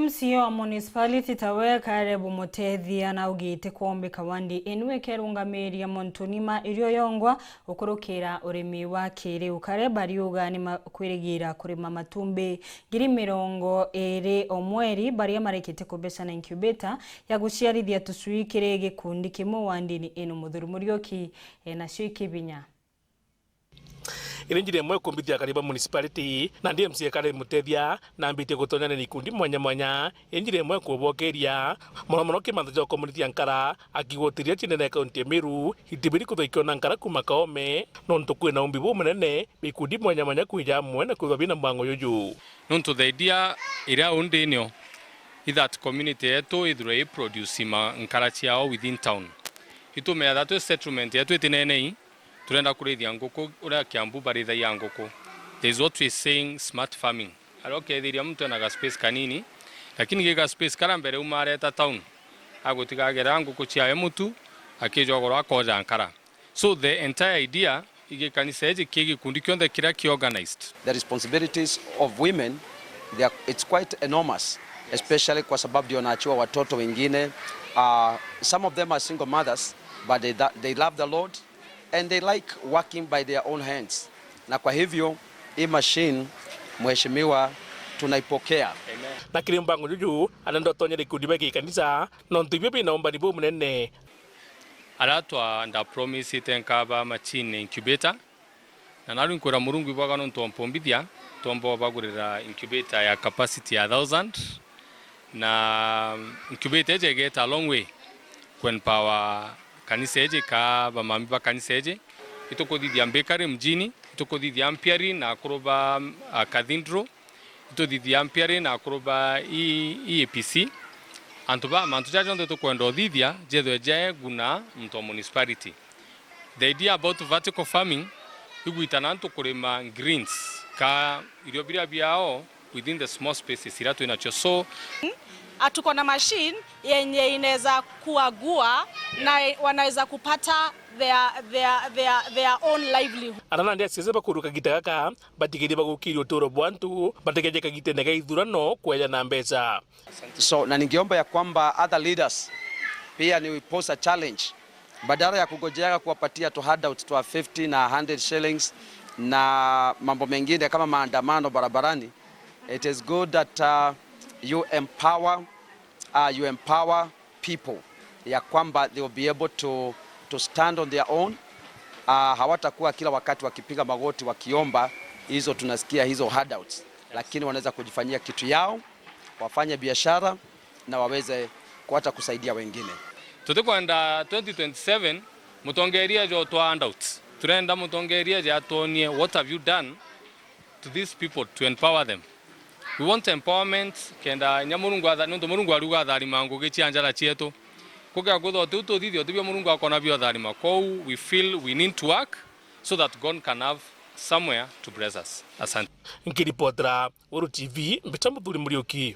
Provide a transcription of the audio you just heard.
MCO wa Municipality tawe karebu MUTETHIA na ugite kombe kawandi enwe kerungamiria montonima irio yongwa ukurukira urimi wa kiriu kareba ARIUGA ni kwirigira kurima matumbi 20 omweri baria marekete kubesa na incubator ya guciarithia tusui kire gikundi kimwe wandini eno muthuru murioki na cio ikibinya Irinjire mwe kumbithia kariba municipality na ndiye MCA kare MUTETHIA na mbite gutonyana ni kundi mwanya mwanya injire mwe kubokeria mono kimantho cha community ya NKARA akigotiria chinene kaunti Meru hitibiri kuthoikio na NKARA kuma kaome nonto kwina umbibu munene bikundi mwanya mwanya kuija mwe na kuthobina mbango yuju nonto the idea ira undinio is that community yetu ithre produce ma NKARA ciao within town itume that settlement yetu itinene turenda kurithia nguku ura Kiambu barithaia nguku. There is what we saying smart farming. Arokethiria mtu na space kanini lakini giga space kara mbere umareta town agutigagera nguku cia mutu akijogora koja NKARA. So the entire idea igikaniseje kigikundi kionde kira organized. The responsibilities of women it's quite enormous, especially kwa sababu ndio naachiwa watoto wengine. Some of them are single mothers but they love the Lord and they like working by their own hands. Na kwa hivyo hii machine mheshimiwa tunaipokea. Na kile mbango juju anando tonyere kudibeki kanisa nontibyo binaomba nibo munene aratwa nda promise itenkaba machine incubator na narunkura murungu ibwaga nonto mpombithia tombo bagurira incubator ya capacity ya 1000 na incubator get a long way when power kaniseje ka bamami ba kaniseje itokodithia mbekare mjini itokodithia ampiari na kuroba cathedral itodithia ampiari na kuroba EAPC antoba mantuja jonde tokwendo thithia jetho jae guna mto municipality. The idea about vertical farming igwitana ntokurima greens ka irio biria biao within the small spaces iratu inacho so tuko na machine yenye inaweza kuagua na wanaweza kupata their own livelihood. Arana ndia siseba kuruka gitaka batigiri bagukiri utoro bwantu bategeje kagitende ga ithurano kweja na mbeca. So na ningeomba ya kwamba other leaders pia ni pose a challenge badala ya kugojea kuwapatia to handout to 50 na 100 shillings na mambo mengine kama maandamano barabarani. It is good that you empower people ya kwamba they will be able to stand on their own. Hawatakuwa kila wakati wakipiga magoti wakiomba hizo tunasikia hizo handouts, lakini wanaweza kujifanyia kitu yao, wafanye biashara na waweze hata kusaidia wengine. Tutakwenda 2027 mutongeria jo to handouts turenda mutongeria ja tonie what have you done to these people to empower them. We want empowerment kenda nyamurungu atha nonto murungu aruga atharima ngugi cianjara cietu kuga gutho tutu thithio tibio murungu akona bio atharima ko we feel we need to work so that God can have somewhere to bless us. Asante. Nkiripotra Uru TV mbita muthuri murioki.